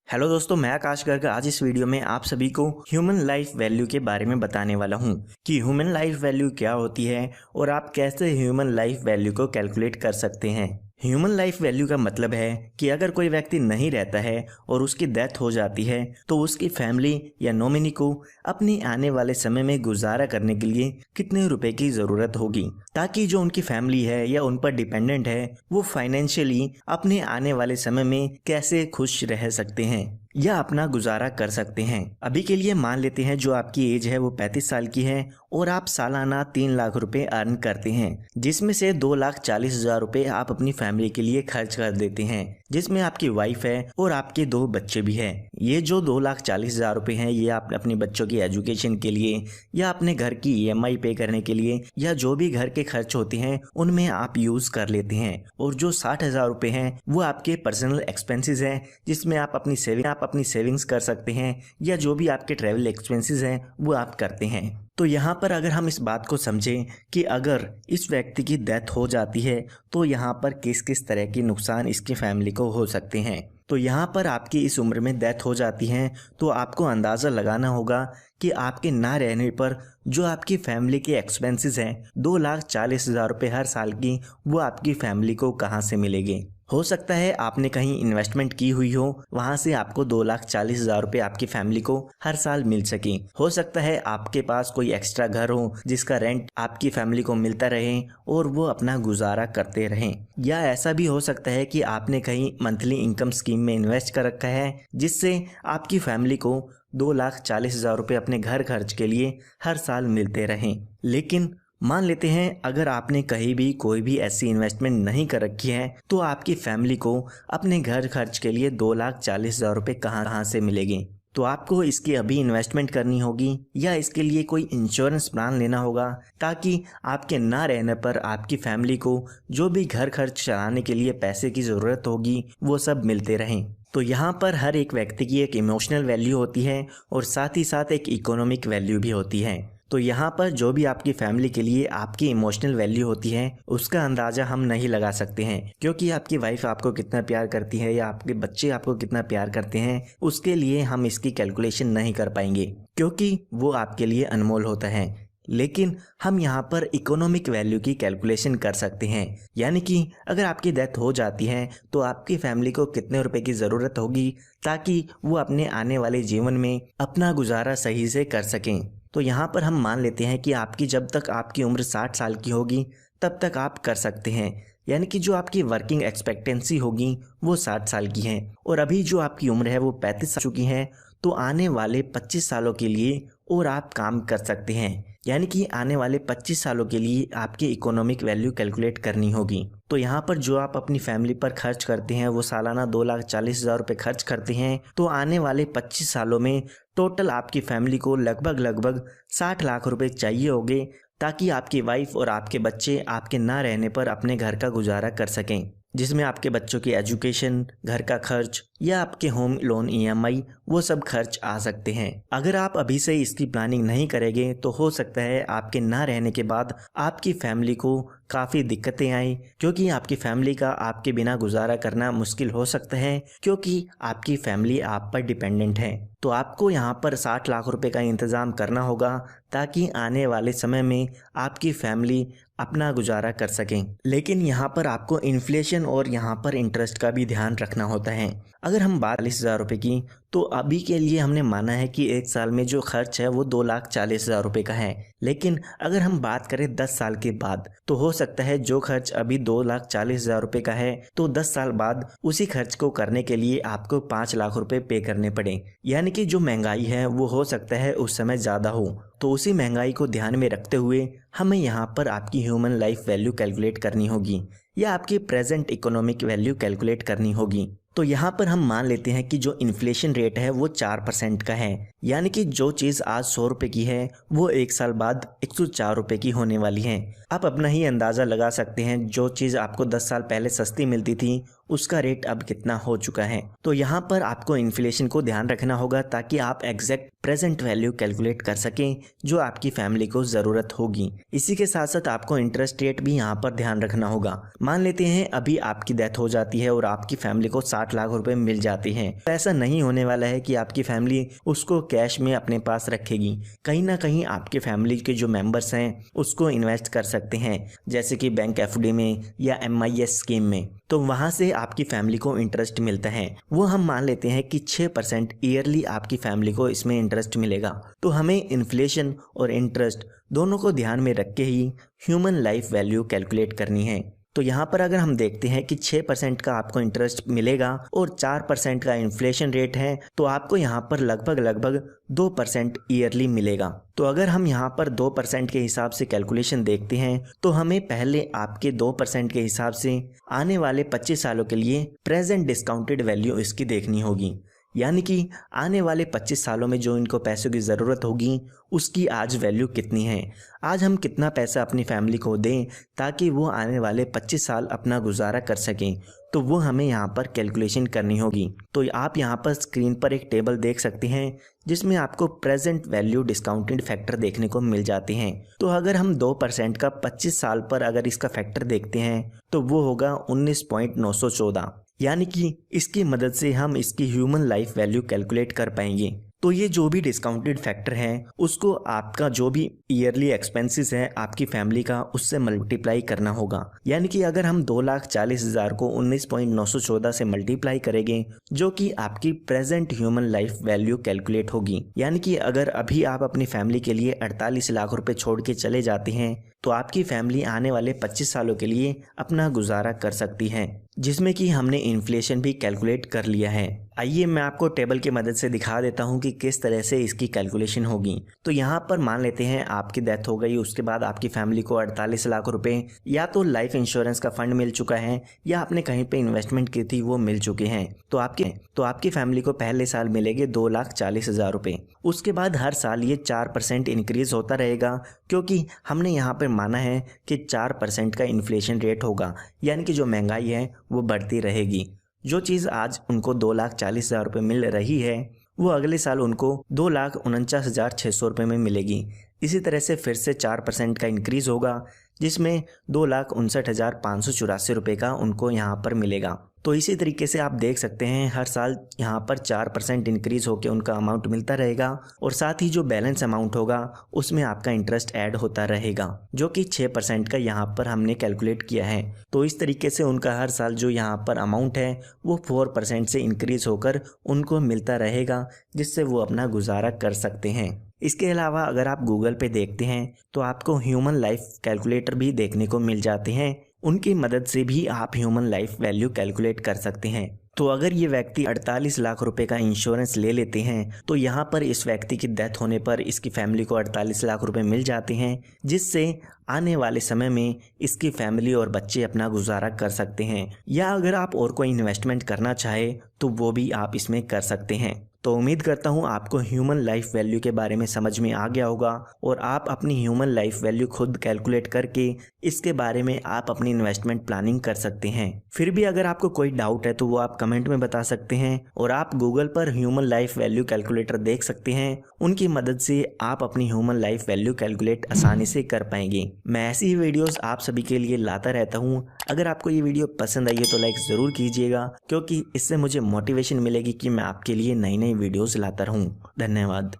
Hello दोस्तों, मैं आकाश गर्ग आज इस वीडियो में आप सभी को ह्यूमन लाइफ वैल्यू के बारे में बताने वाला हूं कि ह्यूमन लाइफ वैल्यू क्या होती है और आप कैसे ह्यूमन लाइफ वैल्यू को कैलकुलेट कर सकते हैं। ह्यूमन लाइफ वैल्यू का मतलब है कि अगर कोई व्यक्ति नहीं रहता है और उसकी डेथ हो जाती है तो उसकी फैमिली या नॉमिनी को अपने आने वाले समय में गुजारा करने के लिए कितने रुपए की ज़रूरत होगी, ताकि जो उनकी फैमिली है या उन पर डिपेंडेंट है वो फाइनेंशियली अपने आने वाले समय में कैसे खुश रह सकते हैं या अपना गुजारा कर सकते हैं। अभी के लिए मान लेते हैं जो आपकी एज है वो 35 साल की है और आप सालाना 3 लाख रुपए अर्न करते हैं, जिसमें से 2,40,000 रुपए आप अपनी फैमिली के लिए खर्च कर देते हैं, जिसमें आपकी वाइफ है और आपके 2 बच्चे भी हैं। ये जो 2,40,000 रुपए हैं ये आप अपने बच्चों की एजुकेशन के लिए या अपने घर की EMI पे करने के लिए या जो भी घर के खर्च होते हैं उनमें आप यूज कर लेते हैं। और जो 60,000 रुपए हैं वो आपके पर्सनल एक्सपेंसेस हैं, जिसमें आप अपनी सेविंग्स कर सकते हैं या जो भी आपके ट्रैवल एक्सपेंसेस हैं वो आप करते हैं। तो यहाँ पर अगर हम इस बात को समझें कि अगर इस व्यक्ति की डेथ हो जाती है तो यहाँ पर किस किस तरह की नुकसान इसकी फैमिली को हो सकते हैं। तो यहाँ पर आपकी इस उम्र में डेथ हो जाती है तो आपको अंदाज़ा लगाना होगा कि आपके ना रहने पर जो आपकी फैमिली के एक्सपेंसेस हैं 2,40,000 रुपये हर साल की, वो आपकी फैमिली को कहाँ से मिलेंगे। हो सकता है आपने कहीं इन्वेस्टमेंट की हुई हो, वहां से आपको 2,40,000 रुपये आपकी फैमिली को हर साल मिल सके। हो सकता है आपके पास कोई एक्स्ट्रा घर हो जिसका रेंट आपकी फैमिली को मिलता रहे और वो अपना गुजारा करते रहें। या ऐसा भी हो सकता है कि आपने कहीं मंथली इनकम स्कीम में इन्वेस्ट कर रखा है जिससे आपकी फैमिली को 2,40,000 रुपये अपने घर खर्च के लिए हर साल मिलते रहें। लेकिन मान लेते हैं अगर आपने कहीं भी कोई भी ऐसी इन्वेस्टमेंट नहीं कर रखी है तो आपकी फैमिली को अपने घर खर्च के लिए 2,40,000 रुपये कहाँ से मिलेंगे। तो आपको इसकी अभी इन्वेस्टमेंट करनी होगी या इसके लिए कोई इंश्योरेंस प्लान लेना होगा, ताकि आपके ना रहने पर आपकी फैमिली को जो भी घर खर्च चलाने के लिए पैसे की ज़रूरत होगी वो सब मिलते रहें। तो यहाँ पर हर एक व्यक्ति की एक इमोशनल वैल्यू होती है और साथ ही साथ एक इकोनॉमिक वैल्यू भी होती है। तो यहाँ पर जो भी आपकी फैमिली के लिए आपकी इमोशनल वैल्यू होती है उसका अंदाज़ा हम नहीं लगा सकते हैं, क्योंकि आपकी वाइफ आपको कितना प्यार करती है या आपके बच्चे आपको कितना प्यार करते हैं उसके लिए हम इसकी कैलकुलेशन नहीं कर पाएंगे, क्योंकि वो आपके लिए अनमोल होता है। लेकिन हम यहाँ पर इकोनॉमिक वैल्यू की कैलकुलेशन कर सकते हैं, यानी कि अगर आपकी डेथ हो जाती है तो आपकी फैमिली को कितने रुपए की ज़रूरत होगी ताकि वो अपने आने वाले जीवन में अपना गुजारा सही से कर सकें। तो यहाँ पर हम मान लेते हैं कि आपकी जब तक आपकी उम्र 60 साल की होगी तब तक आप कर सकते हैं, यानी कि जो आपकी वर्किंग एक्सपेक्टेंसी होगी वो 60 साल की है और अभी जो आपकी उम्र है वो 35 साल चुकी है। तो आने वाले 25 सालों के लिए और आप काम कर सकते हैं, यानी कि आने वाले 25 सालों के लिए आपकी इकोनॉमिक वैल्यू कैलकुलेट करनी होगी। तो यहाँ पर जो आप अपनी फैमिली पर खर्च करते हैं वो सालाना 2,40,000 रुपये खर्च करते हैं, तो आने वाले 25 सालों में टोटल आपकी फैमिली को लगभग 60 लाख रुपए चाहिए होंगे, ताकि आपकी वाइफ और आपके बच्चे आपके ना रहने पर अपने घर का गुजारा कर सकें, जिसमें आपके बच्चों की एजुकेशन, घर का खर्च या आपके होम लोन EMI वो सब खर्च आ सकते हैं। अगर आप अभी से इसकी प्लानिंग नहीं करेंगे तो हो सकता है आपके ना रहने के बाद आपकी फैमिली को काफ़ी दिक्कतें आए, क्योंकि आपकी फैमिली का आपके बिना गुजारा करना मुश्किल हो सकता है, क्योंकि आपकी फैमिली आप पर डिपेंडेंट है। तो आपको यहाँ पर 60 लाख रुपए का इंतज़ाम करना होगा ताकि आने वाले समय में आपकी फैमिली अपना गुजारा कर सकें। लेकिन यहाँ पर आपको इन्फ्लेशन और यहाँ पर इंटरेस्ट का भी ध्यान रखना होता है। अगर हम बात 40,000 रुपये की, तो अभी के लिए हमने माना है कि एक साल में जो खर्च है वो 2,40,000 रुपये का है। लेकिन अगर हम बात करें 10 साल के बाद, तो हो सकता है जो खर्च अभी 2,40,000 रुपये का है तो 10 साल बाद उसी खर्च को करने के लिए आपको 5 लाख रुपए पे करने पड़े, यानी कि जो महंगाई है वो हो सकता है उस समय ज़्यादा हो। तो उसी महंगाई को ध्यान में रखते हुए हमें यहाँ पर आपकी ह्यूमन लाइफ वैल्यू कैलकुलेट करनी होगी या आपकी प्रेजेंट इकोनॉमिक वैल्यू कैलकुलेट करनी होगी। तो यहाँ पर हम मान लेते हैं कि जो इन्फ्लेशन रेट है वो 4% का है, यानी कि जो चीज़ आज 100 रुपये की है वो एक साल बाद 104 रुपये की होने वाली है। आप अपना ही अंदाज़ा लगा सकते हैं, जो चीज़ आपको 10 साल पहले सस्ती मिलती थी उसका रेट अब कितना हो चुका है। तो यहाँ पर आपको इन्फ्लेशन को ध्यान रखना होगा ताकि आप एग्जैक्ट प्रेजेंट वैल्यू कैलकुलेट कर सकें जो आपकी फैमिली को ज़रूरत होगी। इसी के साथ साथ आपको इंटरेस्ट रेट भी यहाँ पर ध्यान रखना होगा। मान लेते हैं अभी आपकी डेथ हो जाती है और आपकी फैमिली को 60 लाख रुपए मिल जाते हैं, तो ऐसा नहीं होने वाला है कि आपकी फैमिली उसको कैश में अपने पास रखेगी। कहीं ना कहीं आपके फैमिली के जो मेंबर्स हैं उसको इन्वेस्ट कर सकते हैं, जैसे कि बैंक एफडी में या MIS स्कीम में। तो वहाँ से आपकी फैमिली को इंटरेस्ट मिलता है। वो हम मान लेते हैं कि 6% ईयरली आपकी फैमिली को इसमें इंटरेस्ट मिलेगा। तो हमें इन्फ्लेशन और इंटरेस्ट दोनों को ध्यान में रख के ही ह्यूमन लाइफ वैल्यू कैलकुलेट करनी है। तो यहाँ पर अगर हम देखते हैं कि 6% का आपको इंटरेस्ट मिलेगा और 4% का इन्फ्लेशन रेट है, तो आपको यहाँ पर लगभग 2% ईयरली मिलेगा। तो अगर हम यहाँ पर 2% के हिसाब से कैलकुलेशन देखते हैं तो हमें पहले आपके 2% के हिसाब से आने वाले 25 सालों के लिए प्रेजेंट डिस्काउंटेड वैल्यू इसकी देखनी होगी। यानी कि आने वाले 25 सालों में जो इनको पैसों की ज़रूरत होगी उसकी आज वैल्यू कितनी है। आज हम कितना पैसा अपनी फैमिली को दें ताकि वो आने वाले 25 साल अपना गुजारा कर सकें, तो वो हमें यहाँ पर कैलकुलेशन करनी होगी। तो आप यहाँ पर स्क्रीन पर एक टेबल देख सकते हैं जिसमें आपको प्रेजेंट वैल्यू डिस्काउंटेड फैक्टर देखने को मिल जाते हैं। तो अगर हम 2% का 25 साल पर अगर इसका फैक्टर देखते हैं तो वो होगा 19.914, यानी कि इसकी मदद से हम इसकी ह्यूमन लाइफ वैल्यू कैलकुलेट कर पाएंगे। तो ये जो भी डिस्काउंटेड फैक्टर है उसको आपका जो भी ईयरली एक्सपेंसेस है आपकी फैमिली का उससे मल्टीप्लाई करना होगा। यानी कि अगर हम 2,40,000 को 19.914 से मल्टीप्लाई करेंगे जो कि आपकी present human life value calculate होगी। यानी कि अगर अभी आप अपनी फैमिली के लिए 48 लाख रुपए छोड़ के चले जाते हैं तो आपकी फैमिली आने वाले 25 सालों के लिए अपना गुजारा कर सकती है, जिसमें कि हमने इन्फ्लेशन भी कैलकुलेट कर लिया है। आइए मैं आपको टेबल की मदद से दिखा देता हूं कि किस तरह से इसकी कैलकुलेशन होगी। तो यहाँ पर मान लेते हैं आपकी डेथ हो गई, उसके बाद आपकी फैमिली को 48 लाख रुपए या तो लाइफ इंश्योरेंस का फंड मिल चुका है या आपने कहीं पे इन्वेस्टमेंट की थी वो मिल चुके हैं। तो आपकी फैमिली को पहले साल मिलेंगे 2,40,000 रुपए। उसके बाद हर साल ये 4% इंक्रीज होता रहेगा, क्योंकि हमने यहाँ पर माना है कि 4% का इन्फ्लेशन रेट होगा, यानी कि जो महंगाई है वो बढ़ती रहेगी। जो चीज़ आज उनको 2,40,000 रुपये मिल रही है वो अगले साल उनको 2,49,600 रुपये में मिलेगी। इसी तरह से फिर से 4% का इंक्रीज़ होगा जिसमें 2,59,584 रुपये का उनको यहाँ पर मिलेगा। तो इसी तरीके से आप देख सकते हैं हर साल यहाँ पर 4% इंक्रीज़ होकर उनका अमाउंट मिलता रहेगा और साथ ही जो बैलेंस अमाउंट होगा उसमें आपका इंटरेस्ट ऐड होता रहेगा, जो कि 6% का यहाँ पर हमने कैलकुलेट किया है। तो इस तरीके से उनका हर साल जो यहाँ पर अमाउंट है वो 4% से इंक्रीज़ होकर उनको मिलता रहेगा, जिससे वो अपना गुजारा कर सकते हैं। इसके अलावा अगर आप गूगल पे देखते हैं तो आपको ह्यूमन लाइफ कैलकुलेटर भी देखने को मिल जाते हैं। उनकी मदद से भी आप ह्यूमन लाइफ वैल्यू कैलकुलेट कर सकते हैं। तो अगर ये व्यक्ति 48 लाख रुपए का इंश्योरेंस ले लेते हैं तो यहाँ पर इस व्यक्ति की डेथ होने पर इसकी फैमिली को 48 लाख रुपए मिल जाते हैं, जिससे आने वाले समय में इसकी फैमिली और बच्चे अपना गुजारा कर सकते हैं। या अगर आप और कोई इन्वेस्टमेंट करना चाहे तो वो भी आप इसमें कर सकते हैं। तो उम्मीद करता हूँ आपको ह्यूमन लाइफ वैल्यू के बारे में समझ में आ गया होगा और आप अपनी ह्यूमन लाइफ वैल्यू खुद कैलकुलेट करके इसके बारे में आप अपनी इन्वेस्टमेंट प्लानिंग कर सकते हैं। फिर भी अगर आपको कोई डाउट है तो वो आप कमेंट में बता सकते हैं और आप गूगल पर ह्यूमन लाइफ वैल्यू कैलकुलेटर देख सकते हैं। उनकी मदद से आप अपनी ह्यूमन लाइफ वैल्यू कैलकुलेट आसानी से कर पाएंगे। मैं ऐसी ही वीडियोस आप सभी के लिए लाता रहता हूँ। अगर आपको ये वीडियो पसंद आई है तो लाइक ज़रूर कीजिएगा, क्योंकि इससे मुझे मोटिवेशन मिलेगी कि मैं आपके लिए नई नई वीडियोस लाता रहूँ। धन्यवाद।